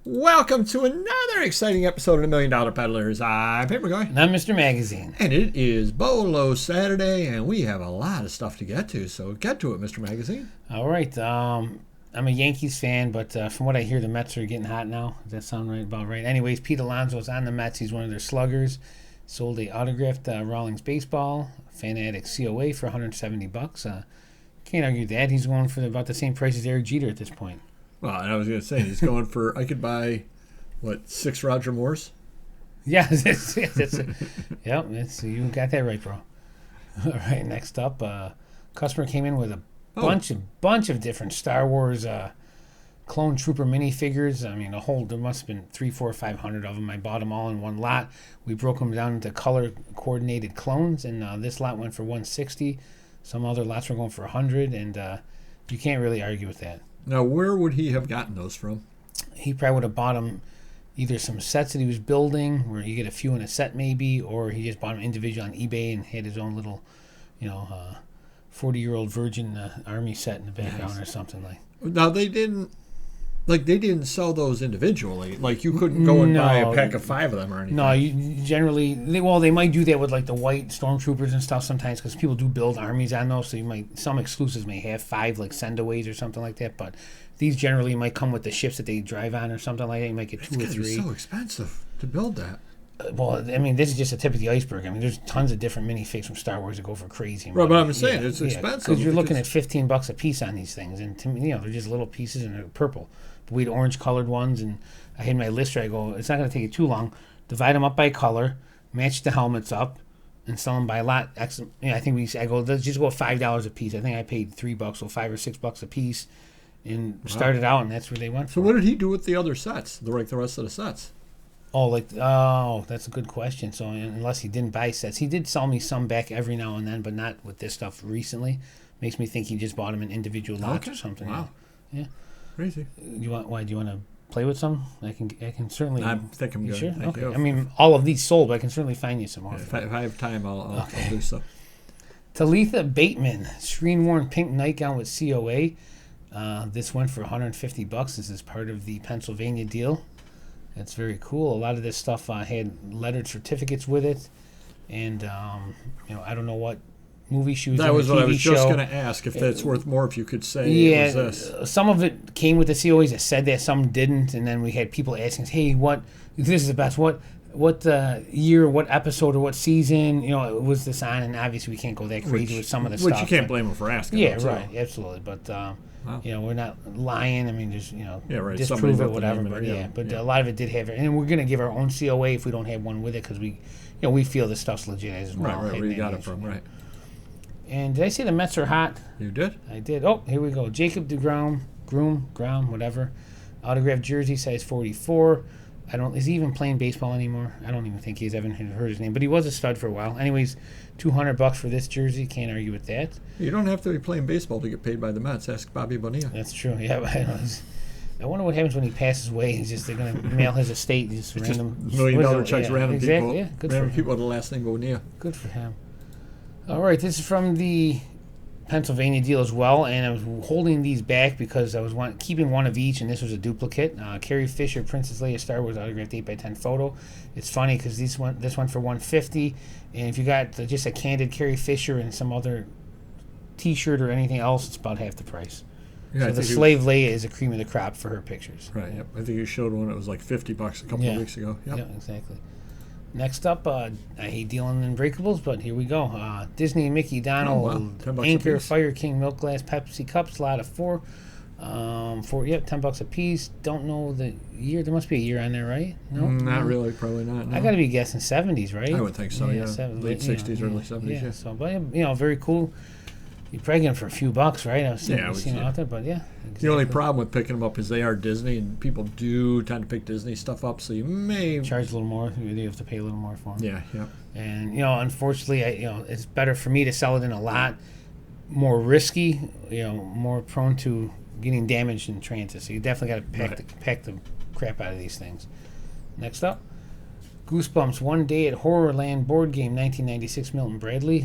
Welcome to another exciting episode of the Million Dollar Peddlers. I'm Paper Guy. And I'm Mr. Magazine. And it is BOLO Saturday, and we have a lot of stuff to get to, so get to it, Mr. Magazine. All right. I'm a Yankees fan, but from what I hear, the Mets are getting hot now. Does that sound right? About right. Anyways, Pete Alonso's on the Mets. He's one of their sluggers. Sold a autographed Rawlings baseball, Fanatic COA for $170. Can't argue that. He's going for about the same price as Eric Jeter at this point. Well, and I was going to say, he's going for, I could buy, 6 Roger Moores? Yeah, that's yep, you got that right, bro. All right, next up, customer came in with a bunch of different Star Wars clone trooper minifigures. I mean, there must have been 300, 400, 500 of them. I bought them all in one lot. We broke them down into color coordinated clones, and this lot went for $160. Some other lots were going for $100, and you can't really argue with that. Now, where would he have gotten those from? He probably would have bought them either some sets that he was building, where you get a few in a set maybe, or he just bought them individual on eBay and had his own little, 40-year-old virgin army set in the background or something like. Now, they didn't sell those individually. Like, you couldn't go and buy a pack of 5 of them or anything. No, they might do that with like the white stormtroopers and stuff sometimes, because people do build armies on those. So some exclusives may have 5 like sendaways or something like that. But these generally might come with the ships that they drive on or something like that. You might get 2 or 3. It's so expensive to build that. Well, I mean, this is just the tip of the iceberg. I mean, there's tons of different minifigs from Star Wars that go for crazy money. Right, but I'm saying it's expensive. Because you're looking at $15 a piece on these things, and to me, they're just little pieces and they're purple. But we had orange-colored ones, and I had my lister. I go, it's not going to take you too long. Divide them up by color, match the helmets up, and sell them by a lot. I think I go, let's just go $5 a piece. I think I paid $3, so $5 or $6 a piece, and started out, and that's where they went for. So what did he do with the other sets? The rest of the sets? That's a good question. So unless he didn't buy sets, he did sell me some back every now and then, but not with this stuff recently. Makes me think he just bought them in individual lots or something. Wow. Yeah. Crazy. Do you want to play with some? I can certainly. I think I'm good. Sure? Okay. I mean, all of these sold, but I can certainly find you some more. If I have time, I'll do so. Talitha Bateman, screen-worn pink nightgown with COA. This went for $150. This is part of the Pennsylvania deal. That's very cool. A lot of this stuff had lettered certificates with it, and I don't know what movie she was in. That was what I was just going to ask, if that's worth more, if you could say it was this. Some of it came with the COAs that said that, some didn't, and then we had people asking us, hey, this is the best, what year, what episode, or what season, was this on? And obviously we can't go that crazy with some of the stuff. Which you can't blame them for asking. Yeah, right, absolutely. But, we're not lying. I mean, just, disprove it, whatever. But a lot of it did have it. And we're going to give our own COA if we don't have one with it, because we feel this stuff's legit as well. Right, where you got it from, right. And did I say the Mets are hot? You did? I did. Oh, here we go. Jacob DeGrom, whatever. Autographed jersey, size 44. Is he even playing baseball anymore? I don't even think he's ever heard his name, but he was a stud for a while. Anyways, $200 for this jersey. Can't argue with that. You don't have to be playing baseball to get paid by the Mets. Ask Bobby Bonilla. That's true. Yeah, I wonder what happens when he passes away. They're going to mail his estate. Just random $1 million checks, random people. Yeah, good random for people with the last name Bonilla. Good for him. All right, this is from the Pennsylvania deal as well, and I was holding these back because I was keeping one of each, and this was a duplicate. Carrie Fisher, Princess Leia Star Wars autographed 8x10 photo. It's funny because this went for $150, and if you got just a candid Carrie Fisher and some other T-shirt or anything else, it's about half the price. Yeah, so the slave Leia is a cream of the crop for her pictures. Right. Yep. I think you showed one that was like $50 a couple of weeks ago. Yep. Yeah, exactly. Next up, I hate dealing in breakables, but here we go. Disney and Mickey Donald, Anchor, Fire King, Milk Glass, Pepsi Cups, lot of 4. $10 a piece. Don't know the year. There must be a year on there, right? No, not really. Probably not. No. I got to be guessing 70s, right? I would think so. Yeah, late 60s, early 70s. Yeah. So, but very cool. You're probably getting for a few bucks, right? I've seen them out there, but yeah. Exactly. The only problem with picking them up is they are Disney, and people do tend to pick Disney stuff up, so you may charge a little more. You have to pay a little more for them. Yeah. And unfortunately, it's better for me to sell it in a lot, more risky, more prone to getting damaged in transit. So you definitely got to pack the crap out of these things. Next up, Goosebumps One Day at Horrorland board game, 1996, Milton Bradley.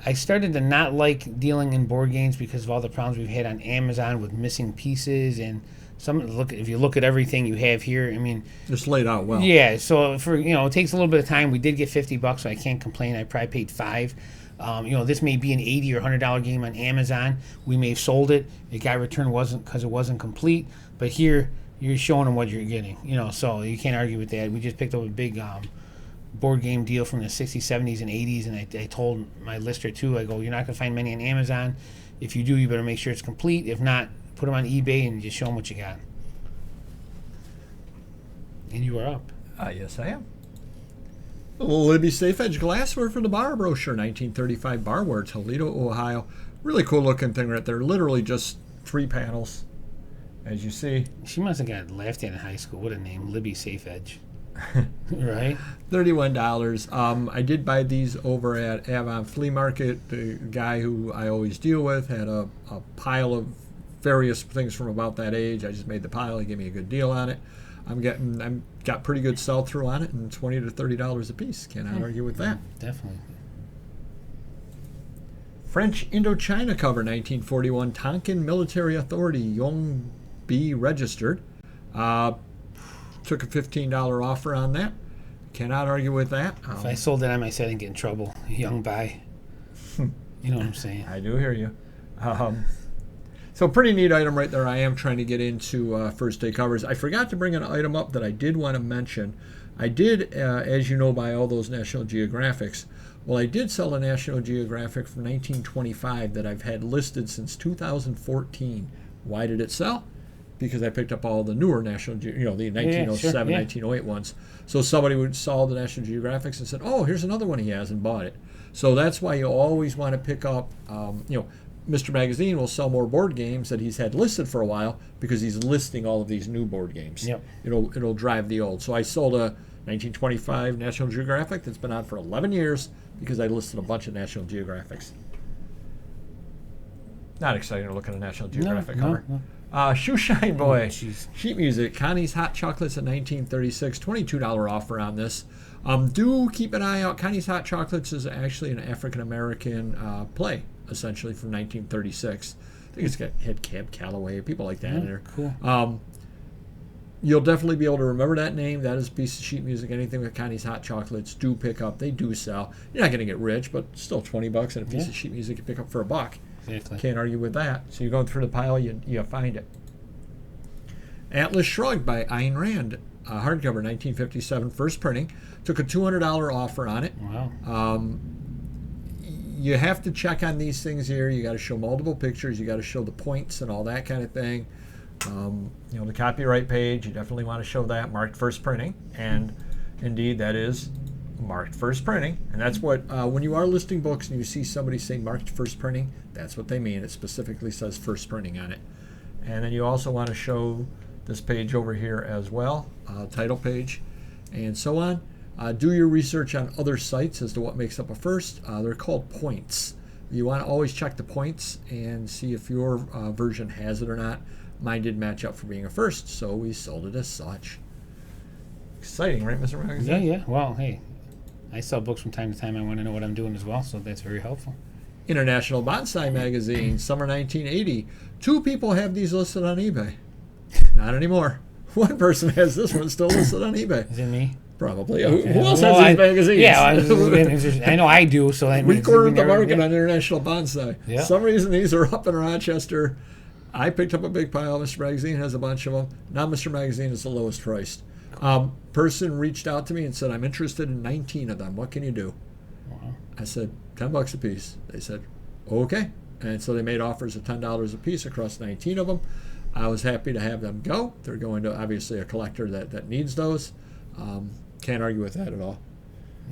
I started to not like dealing in board games because of all the problems we've had on Amazon with missing pieces, and if you look at everything you have here, I mean, Just laid out well. yeah. So for it takes a little bit of time. We did get $50, so I can't complain. I probably paid $5. This may be an $80 or $100 game on Amazon. We may have sold it. It got returned because it wasn't complete. But here you're showing them what you're getting. So you can't argue with that. We just picked up a big board game deal from the 60s, 70s, and 80s, and I told my lister too. I go, you're not gonna find many on Amazon. If you do, you better make sure it's complete. If not, put them on eBay and just show them what you got. And you are up. Yes, I am. Libby Safe Edge Glassware for the bar brochure, 1935 barware, Toledo, Ohio. Really cool looking thing right there. Literally just 3 panels, as you see. She must have got laughed at in high school. What a name, Libby Safe Edge. Right? $31. I did buy these over at Avon Flea Market. The guy who I always deal with had a pile of various things from about that age. I just made the pile. He gave me a good deal on it. I'm got pretty good sell through on it, and $20 to $30 a piece. Cannot argue with that. Definitely. French Indochina cover, 1941. Tonkin Military Authority, Young B registered. Took a $15 offer on that. Cannot argue with that. If I sold it on my site, I'd get in trouble. Young buy. You know what I'm saying? I do hear you. So pretty neat item right there. I am trying to get into first day covers. I forgot to bring an item up that I did want to mention. I did, as you know, buy all those National Geographics. Well, I did sell a National Geographic from 1925 that I've had listed since 2014. Why did it sell? Because I picked up all the newer National the 1907, 1908 ones. So somebody would saw the National Geographics and said, oh, here's another one he has, and bought it. So that's why you always want to pick up, Mr. Magazine will sell more board games that he's had listed for a while because he's listing all of these new board games. Yep. It'll drive the old. So I sold a 1925 National Geographic that's been on for 11 years because I listed a bunch of National Geographics. Not exciting to look at a National Geographic cover. No. Shoe Shine Boy. Sheet music. Connie's Hot Chocolates at 1936. $22 offer on this. Do keep an eye out. Connie's Hot Chocolates is actually an African-American play, essentially, from 1936. I think it's got Head Cab Calloway, people like that in there. Cool. You'll definitely be able to remember that name. That is a piece of sheet music. Anything with Connie's Hot Chocolates, do pick up. They do sell. You're not going to get rich, but still $20 and a piece of sheet music you pick up for $1. Exactly. Can't argue with that. So you're going through the pile, you find it. Atlas Shrugged by Ayn Rand, hardcover, 1957, first printing. Took a $200 offer on it. Wow. You have to check on these things here. You got to show multiple pictures. You got to show the points and all that kind of thing. The copyright page, you definitely want to show that, marked first printing. And indeed, that is marked first printing. And that's what, when you are listing books and you see somebody say marked first printing, that's what they mean. It specifically says first printing on it. And then you also want to show this page over here as well, title page, and so on. Do your research on other sites as to what makes up a first. They're called points. You want to always check the points and see if your version has it or not. Mine did match up for being a first, so we sold it as such. Exciting, right, Mr. Magazine? Yeah. Well, hey, I sell books from time to time. I want to know what I'm doing as well, so that's very helpful. International Bonsai Magazine, summer 1980. 2 people have these listed on eBay. Not anymore. 1 person has this one still listed on eBay. Is it me? Probably. Who else has these magazines? Yeah, I know I do. So that we cornered the market on International Bonsai. Yeah. For some reason, these are up in Rochester. I picked up a big pile. Mr. Magazine has a bunch of them. Now Mr. Magazine is the lowest priced. Person reached out to me and said, I'm interested in 19 of them. What can you do? Wow. I said, $10 a piece. They said, okay. And so they made offers of $10 a piece across 19 of them. I was happy to have them go. They're going to, obviously, a collector that needs those. Can't argue with that at all.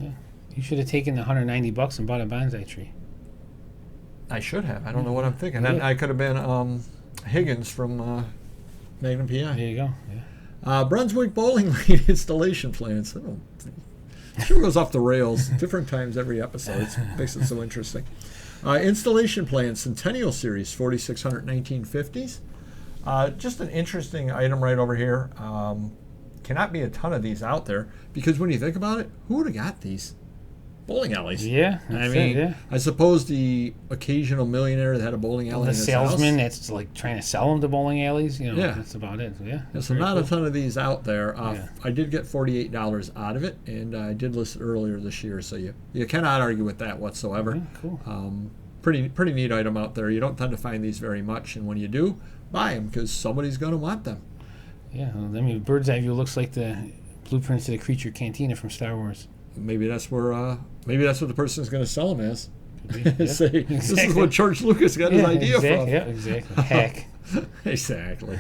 Yeah. You should have taken the $190 and bought a bonsai tree. I should have. I don't know what I'm thinking. Yeah. I could have been Higgins from Magnum PI. There you go. Yeah. Brunswick Bowling Lane installation plans. Sure goes off the rails. Different times every episode. It makes it so interesting. Installation plans, Centennial Series, 4600 1950s. Just an interesting item right over here. Cannot be a ton of these out there because when you think about it, who would have got these? bowling alleys. Yeah, I that's mean, it, yeah. I suppose the occasional millionaire that had a bowling alley The in his salesman house. that's like trying to sell them to bowling alleys, you know, Yeah. that's about it. Yeah. Yeah, that's so very not a cool. ton of these out there. Yeah. I did get $48 out of it, and I did list it earlier this year, so you cannot argue with that whatsoever. Yeah, cool. Pretty neat item out there. You don't tend to find these very much, and when you do, buy them because somebody's going to want them. Yeah, well, I mean, bird's eye view looks like the blueprints of the Creature Cantina from Star Wars. Maybe that's where maybe that's what the person's going to sell them as. Yeah, Say, this is exactly. what George Lucas got his idea from. Yeah, exactly. Heck. Exactly.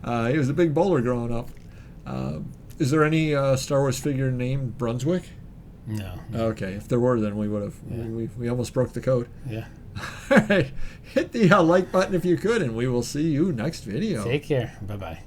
He was a big bowler growing up. Is there any Star Wars figure named Brunswick? No. Okay, if there were, then we would have. Yeah. We almost broke the code. Yeah. All right, hit the like button if you could, and we will see you next video. Take care. Bye-bye.